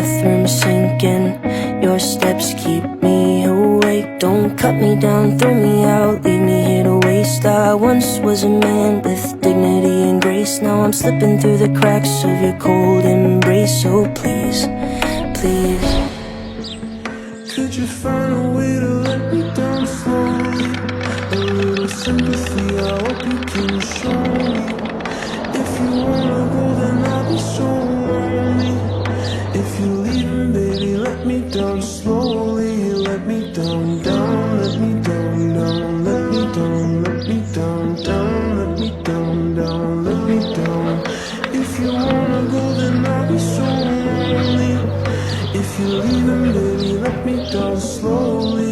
bathroom sinking. Your steps keep me awake. Don't cut me down, throw me out, leave me here to waste. I once was a man with dignity and grace. Now I'm slipping through the cracks of your cold embrace. So please, please, could you find a way to let me down slowly? A little sympathy, I hope you can show me. If you wanna go, then I'll be so lonely. If you're leaving, baby, let me down slowly. Let me down, down, let me down, down, let me down, let me down, down, let me down, down, let me down. If you wanna go, then I'll be so lonely. If you're leaving, baby, let me down slowly.